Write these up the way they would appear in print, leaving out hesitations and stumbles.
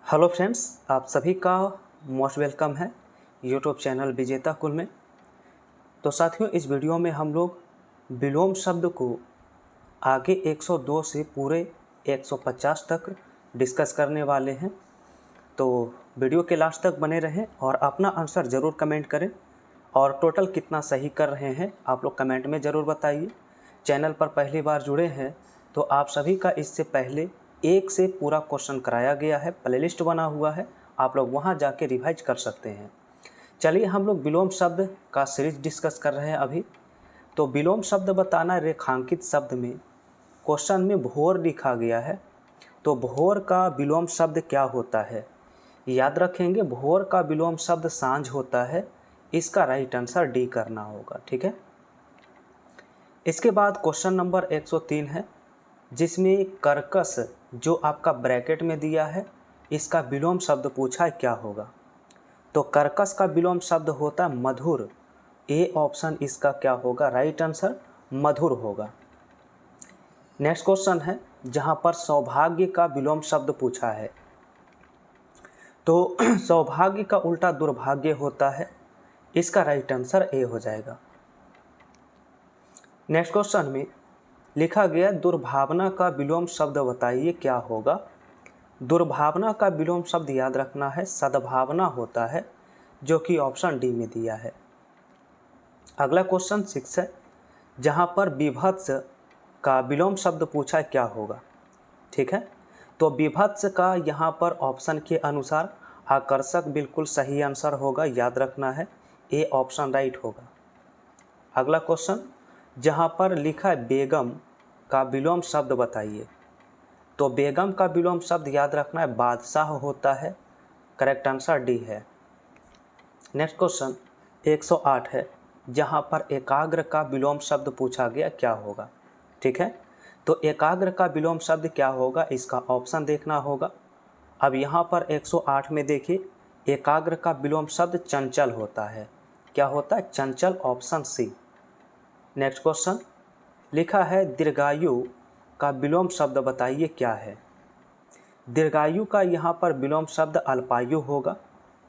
Hello friends, आप सभी का मोस्ट वेलकम है यूट्यूब चैनल विजेता कुल में। तो साथियों, इस वीडियो में हम लोग विलोम शब्द को आगे 102 से पूरे 150 तक डिस्कस करने वाले हैं। तो वीडियो के लास्ट तक बने रहें और अपना आंसर ज़रूर कमेंट करें और टोटल कितना सही कर रहे हैं आप लोग कमेंट में ज़रूर बताइए। चैनल पर पहली बार जुड़े हैं तो आप सभी का इससे पहले एक से पूरा क्वेश्चन कराया गया है, प्लेलिस्ट बना हुआ है, आप लोग वहां जाके रिवाइज कर सकते हैं। चलिए, हम लोग विलोम शब्द का सीरीज डिस्कस कर रहे हैं अभी। तो विलोम शब्द बताना रेखांकित शब्द में क्वेश्चन में भोर लिखा गया है। तो भोर का विलोम शब्द क्या होता है? याद रखेंगे, भोर का विलोम शब्द सांझ होता है। इसका राइट आंसर डी करना होगा, ठीक है। इसके बाद क्वेश्चन नंबर 103 है, जिसमें कर्कश जो आपका ब्रैकेट में दिया है, इसका विलोम शब्द पूछा है, क्या होगा? तो कर्कश का विलोम शब्द होता है मधुर। ए ऑप्शन इसका क्या होगा? राइट आंसर मधुर होगा। नेक्स्ट क्वेश्चन है जहां पर सौभाग्य का विलोम शब्द पूछा है। तो सौभाग्य का उल्टा दुर्भाग्य होता है। इसका राइट आंसर ए हो जाएगा। नेक्स्ट क्वेश्चन में लिखा गया दुर्भावना का विलोम शब्द बताइए, क्या होगा? दुर्भावना का विलोम शब्द याद रखना है सद्भावना होता है, जो कि ऑप्शन डी में दिया है। अगला क्वेश्चन 6 है, जहां पर विभत्स का विलोम शब्द पूछा है, क्या होगा? ठीक है, तो विभत्स का यहाँ पर ऑप्शन के अनुसार आकर्षक बिल्कुल सही आंसर होगा, याद रखना है ए ऑप्शन राइट होगा। अगला क्वेश्चन जहाँ पर लिखा है बेगम का विलोम शब्द बताइए। तो बेगम का विलोम शब्द याद रखना है बादशाह होता है, करेक्ट आंसर डी है। नेक्स्ट क्वेश्चन 108 है, जहाँ पर एकाग्र का विलोम शब्द पूछा गया, क्या होगा? ठीक है, तो एकाग्र का विलोम शब्द क्या होगा, इसका ऑप्शन देखना होगा। अब यहाँ पर 108 में देखिए, एकाग्र का विलोम शब्द चंचल होता है। क्या होता है? चंचल, ऑप्शन सी। नेक्स्ट क्वेश्चन लिखा है दीर्घायु का विलोम शब्द बताइए, क्या है? दीर्घायु का यहाँ पर विलोम शब्द अल्पायु होगा,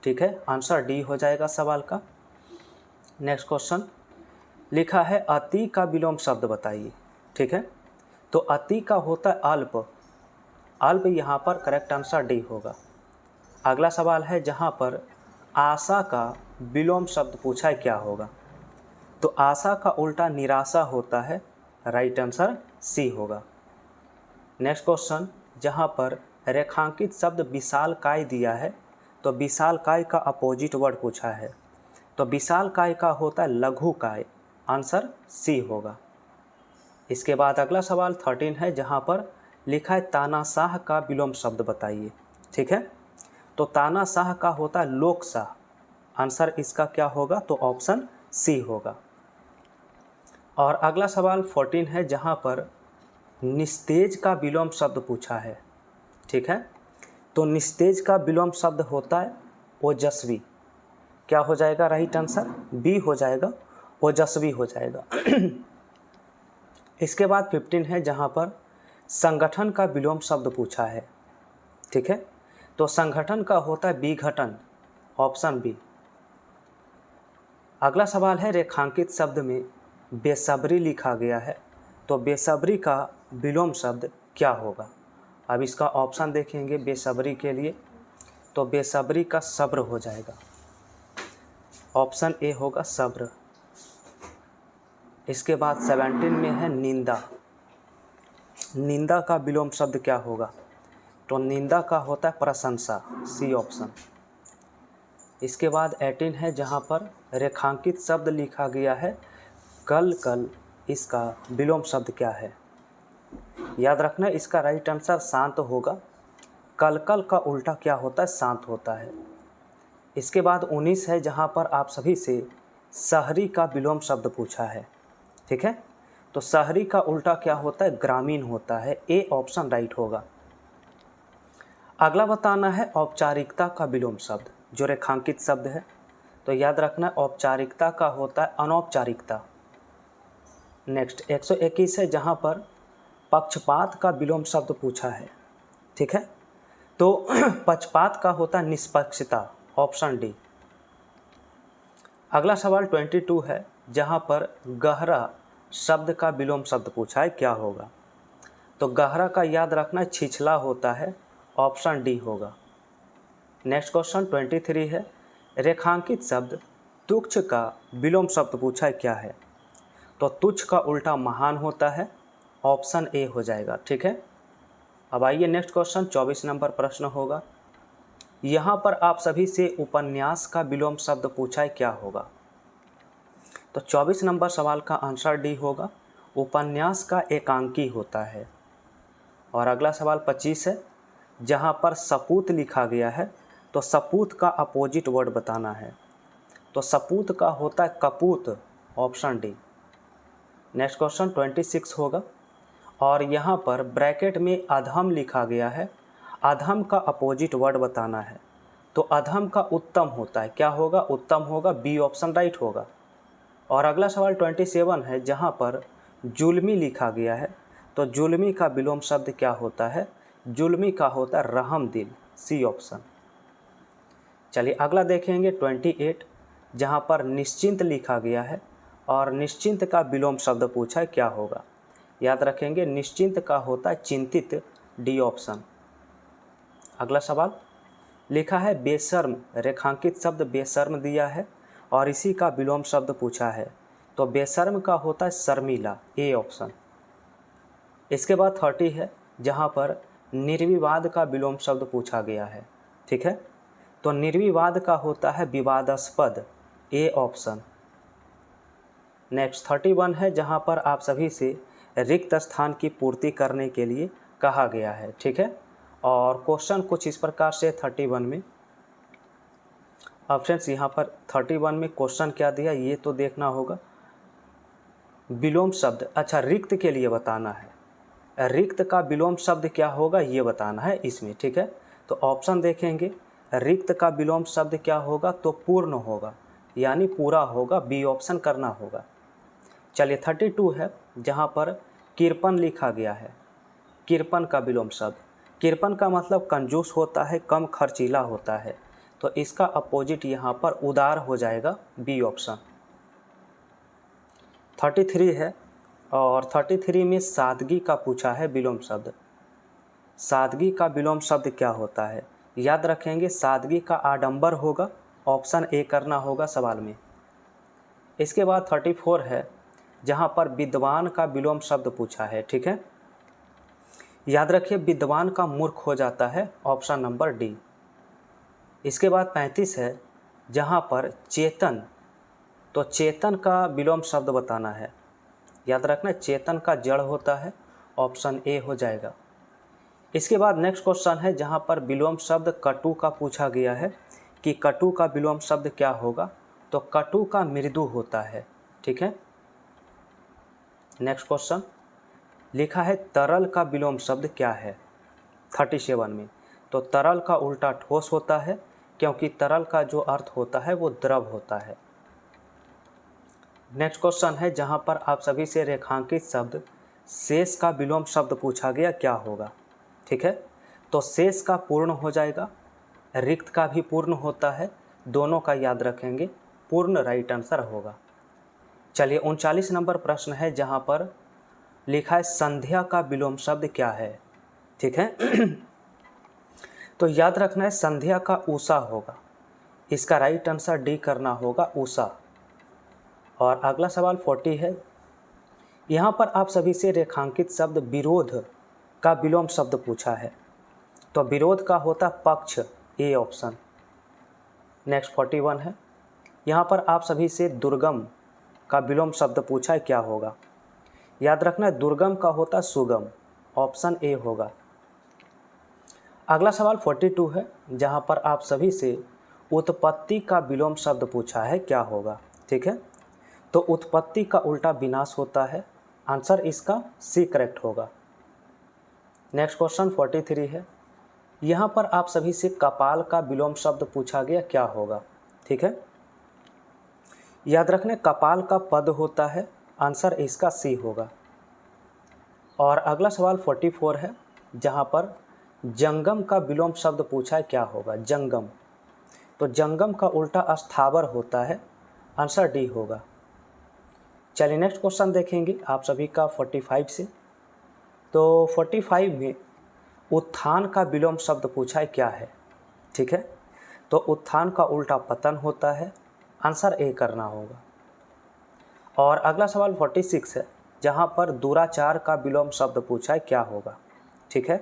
ठीक है, आंसर डी हो जाएगा सवाल का। नेक्स्ट क्वेश्चन लिखा है अति का विलोम शब्द बताइए, ठीक है, तो अति का होता है अल्प, अल्प यहाँ पर करेक्ट आंसर डी होगा। अगला सवाल है जहाँ पर आशा का विलोम शब्द पूछा है, क्या होगा? तो आशा का उल्टा निराशा होता है, राइट आंसर सी होगा। नेक्स्ट क्वेश्चन जहाँ पर रेखांकित शब्द विशालकाय दिया है, तो विशालकाय का अपोजिट वर्ड पूछा है। तो विशालकाय का होता है लघुकाय, आंसर सी होगा। इसके बाद अगला सवाल 13 है, जहाँ पर लिखा है तानाशाह का विलोम शब्द बताइए, ठीक है, तो तानाशाह का होता है लोकशाह, आंसर इसका क्या होगा? तो ऑप्शन सी होगा। और अगला सवाल 14 है, जहाँ पर निस्तेज का विलोम शब्द पूछा है, ठीक है, तो निस्तेज का विलोम शब्द होता है ओजस्वी। क्या हो जाएगा? राइट आंसर बी हो जाएगा, ओजस्वी हो जाएगा। इसके बाद 15 है, जहाँ पर संगठन का विलोम शब्द पूछा है, ठीक है, तो संगठन का होता है विघटन, ऑप्शन बी। अगला सवाल है रेखांकित शब्द में बेसब्री लिखा गया है, तो बेसब्री का विलोम शब्द क्या होगा? अब इसका ऑप्शन देखेंगे बेसब्री के लिए, तो बेसब्री का सब्र हो जाएगा, ऑप्शन ए होगा सब्र। इसके बाद 17 में है निंदा। निंदा का विलोम शब्द क्या होगा? तो निंदा का होता है प्रशंसा, सी ऑप्शन। इसके बाद 18 है, जहाँ पर रेखांकित शब्द लिखा गया है कल कल, इसका विलोम शब्द क्या है? याद रखना इसका राइट आंसर शांत होगा। कल कल का उल्टा क्या होता है? शांत होता है। इसके बाद 19 है, जहाँ पर आप सभी से शहरी का विलोम शब्द पूछा है, ठीक है, तो शहरी का उल्टा क्या होता है? ग्रामीण होता है, ए ऑप्शन राइट होगा। अगला बताना है औपचारिकता का विलोम शब्द, जो रेखांकित शब्द है, तो याद रखना औपचारिकता का होता है अनौपचारिकता। नेक्स्ट 121 है, जहाँ पर पक्षपात का विलोम शब्द पूछा है, ठीक है, तो पक्षपात का होता निष्पक्षता, ऑप्शन डी। अगला सवाल 22 है, जहाँ पर गहरा शब्द का विलोम शब्द पूछा है, क्या होगा। तो गहरा का याद रखना छिछला होता है, ऑप्शन डी होगा। नेक्स्ट क्वेश्चन 23 है, रेखांकित शब्द तुच्छ का विलोम शब्द पूछा है, क्या है। तो तुच्छ का उल्टा महान होता है, ऑप्शन ए हो जाएगा। ठीक है, अब आइए नेक्स्ट क्वेश्चन 24 नंबर प्रश्न होगा। यहाँ पर आप सभी से उपन्यास का विलोम शब्द पूछा है, क्या होगा। तो 24 नंबर सवाल का आंसर डी होगा, उपन्यास का एकांकी होता है। और अगला सवाल 25 है, जहाँ पर सपूत लिखा गया है, तो सपूत का अपोजिट वर्ड बताना है। तो सपूत का होता है कपूत, ऑप्शन डी। नेक्स्ट क्वेश्चन 26 होगा, और यहाँ पर ब्रैकेट में अधम लिखा गया है, अधम का अपोजिट वर्ड बताना है। तो अधम का उत्तम होता है, क्या होगा, उत्तम होगा, बी ऑप्शन राइट होगा। और अगला सवाल 27 है, जहाँ पर जुल्मी लिखा गया है, तो जुल्मी का विलोम शब्द क्या होता है, जुल्मी का होता है रहमदिल, सी ऑप्शन। चलिए अगला देखेंगे 28, जहाँ पर निश्चिंत लिखा गया है, और निश्चिंत का विलोम शब्द पूछा है, क्या होगा। याद रखेंगे निश्चिंत का होता है चिंतित, डी ऑप्शन। अगला सवाल लिखा है बेशर्म, रेखांकित शब्द बेशर्म दिया है, और इसी का विलोम शब्द पूछा है। तो बेशर्म का होता है शर्मिला, ए ऑप्शन। इसके बाद 30 है, जहाँ पर निर्विवाद का विलोम शब्द पूछा गया है। ठीक है, तो निर्विवाद का होता है विवादास्पद, ए ऑप्शन। नेक्स्ट 31 है, जहाँ पर आप सभी से रिक्त स्थान की पूर्ति करने के लिए कहा गया है। ठीक है, और क्वेश्चन कुछ इस प्रकार से 31 में। अब फ्रेंड्स यहाँ पर 31 में क्वेश्चन क्या दिया ये तो देखना होगा। विलोम शब्द, अच्छा रिक्त के लिए बताना है, रिक्त का विलोम शब्द क्या होगा ये बताना है इसमें। ठीक है, तो ऑप्शन देखेंगे, रिक्त का विलोम शब्द क्या होगा, तो पूर्ण होगा, यानी पूरा होगा, बी ऑप्शन करना होगा। चलिए 32 है, जहाँ पर कृपण लिखा गया है, कृपण का विलोम शब्द, कृपण का मतलब कंजूस होता है, कम खर्चीला होता है, तो इसका अपोजिट यहाँ पर उदार हो जाएगा, बी ऑप्शन। 33 है, और 33 में सादगी का पूछा है विलोम शब्द। सादगी का विलोम शब्द क्या होता है, याद रखेंगे सादगी का आडंबर होगा, ऑप्शन ए करना होगा सवाल में। इसके बाद 34 है, जहाँ पर विद्वान का विलोम शब्द पूछा है। ठीक है, याद रखिए विद्वान का मूर्ख हो जाता है, ऑप्शन नंबर डी। इसके बाद 35 है, जहाँ पर चेतन, तो चेतन का विलोम शब्द बताना है। याद रखना चेतन का जड़ होता है, ऑप्शन ए हो जाएगा। इसके बाद नेक्स्ट क्वेश्चन है, जहाँ पर विलोम शब्द कटु का पूछा गया है कि कटु का विलोम शब्द क्या होगा। तो कटु का मृदु होता है। ठीक है, नेक्स्ट क्वेश्चन लिखा है तरल का विलोम शब्द क्या है 37 में। तो तरल का उल्टा ठोस होता है, क्योंकि तरल का जो अर्थ होता है वो द्रव होता है। नेक्स्ट क्वेश्चन है, जहाँ पर आप सभी से रेखांकित शब्द शेष का विलोम शब्द पूछा गया, क्या होगा। ठीक है, तो शेष का पूर्ण हो जाएगा, रिक्त का भी पूर्ण होता है, दोनों का याद रखेंगे, पूर्ण राइट आंसर होगा। चलिए 39 नंबर प्रश्न है, जहाँ पर लिखा है संध्या का विलोम शब्द क्या है। ठीक है तो याद रखना है संध्या का उषा होगा, इसका राइट आंसर डी करना होगा, उषा। और अगला सवाल 40 है, यहाँ पर आप सभी से रेखांकित शब्द विरोध का विलोम शब्द पूछा है। तो विरोध का होता पक्ष, ए ऑप्शन। नेक्स्ट 41 है, यहाँ पर आप सभी से दुर्गम का विलोम शब्द पूछा है, क्या होगा। याद रखना दुर्गम का होता सुगम, ऑप्शन ए होगा। अगला सवाल 42 है, जहाँ पर आप सभी से उत्पत्ति का विलोम शब्द पूछा है, क्या होगा। ठीक है, तो उत्पत्ति का उल्टा विनाश होता है, आंसर इसका सी करेक्ट होगा। नेक्स्ट क्वेश्चन 43 है, यहाँ पर आप सभी से कपाल का विलोम शब्द पूछा गया, क्या होगा। ठीक है, याद रखने कपाल का पद होता है, आंसर इसका सी होगा। और अगला सवाल 44 है, जहाँ पर जंगम का विलोम शब्द पूछा है, क्या होगा? जंगम। तो जंगम का उल्टा अस्थावर होता है, आंसर डी होगा। चलिए नेक्स्ट क्वेश्चन देखेंगे आप सभी का 45 से। तो 45 में उत्थान का विलोम शब्द पूछा है, क्या है? ठीक है, तो उत्थान का उल्टा पतन होता है, आंसर ए करना होगा। और अगला सवाल 46 है, जहाँ पर दुराचार का विलोम शब्द पूछा है, क्या होगा? ठीक है,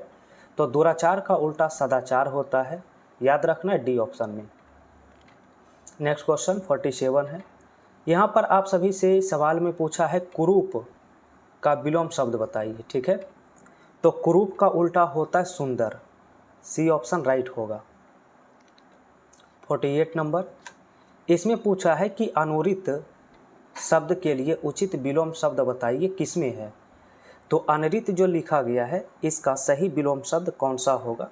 तो दुराचार का उल्टा सदाचार होता है, याद रखना है डी ऑप्शन में। नेक्स्ट क्वेश्चन 47 है, यहाँ पर आप सभी से सवाल में पूछा है कुरूप का विलोम शब्द बताइए। ठीक है, तो कुरूप का उल्टा होता है सुंदर, सी ऑप्शन राइट होगा। 48 नंबर, इसमें पूछा है कि अनुरित शब्द के लिए उचित विलोम शब्द बताइए, किसमें है? तो अनरित जो लिखा गया है इसका सही विलोम शब्द कौन सा होगा?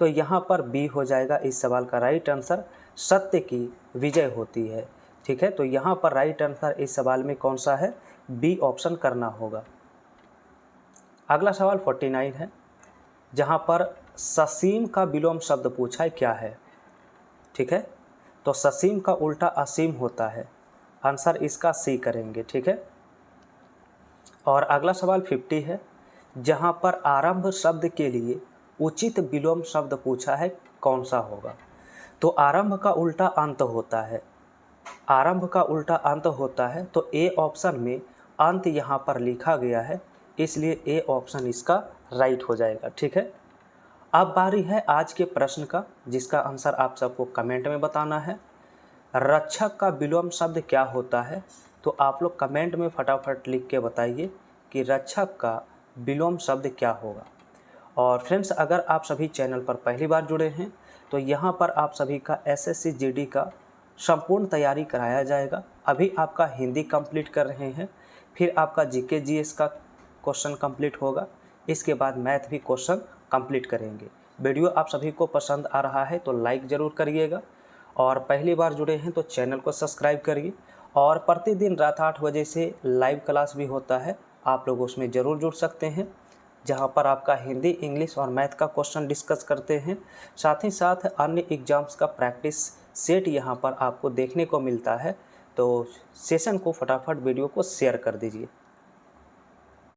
तो यहाँ पर बी हो जाएगा इस सवाल का राइट आंसर, सत्य की विजय होती है। ठीक है, तो यहाँ पर राइट आंसर इस सवाल में कौन सा है? बी ऑप्शन करना होगा। अगला सवाल 49 है, जहाँ पर ससीम का विलोम शब्द पूछा है, क्या है? ठीक है, तो ससीम का उल्टा असीम होता है, आंसर इसका सी करेंगे। ठीक है, और अगला सवाल 50 है, जहाँ पर आरंभ शब्द के लिए उचित विलोम शब्द पूछा है, कौन सा होगा? तो आरंभ का उल्टा अंत होता है, आरंभ का उल्टा अंत होता है, तो ए ऑप्शन में अंत यहाँ पर लिखा गया है, इसलिए ए ऑप्शन इसका राइट हो जाएगा। ठीक है, अब बारी है आज के प्रश्न का, जिसका आंसर आप सबको कमेंट में बताना है। रक्षक का विलोम शब्द क्या होता है? तो आप लोग कमेंट में फटाफट लिख के बताइए कि रक्षक का विलोम शब्द क्या होगा। और फ्रेंड्स, अगर आप सभी चैनल पर पहली बार जुड़े हैं तो यहाँ पर आप सभी का एसएससी जीडी का संपूर्ण तैयारी कराया जाएगा। अभी आपका हिंदी कंप्लीट कर रहे हैं, फिर आपका जीके जीएस का क्वेश्चन कंप्लीट होगा, इसके बाद मैथ भी क्वेश्चन कंप्लीट करेंगे। वीडियो आप सभी को पसंद आ रहा है तो लाइक ज़रूर करिएगा, और पहली बार जुड़े हैं तो चैनल को सब्सक्राइब करिए। और प्रतिदिन रात 8 बजे से लाइव क्लास भी होता है, आप लोग उसमें ज़रूर जुड़ सकते हैं, जहां पर आपका हिंदी, इंग्लिश और मैथ का क्वेश्चन डिस्कस करते हैं। साथ ही साथ अन्य एग्जाम्स का प्रैक्टिस सेट यहां पर आपको देखने को मिलता है। तो सेशन को फटाफट वीडियो को शेयर कर दीजिए।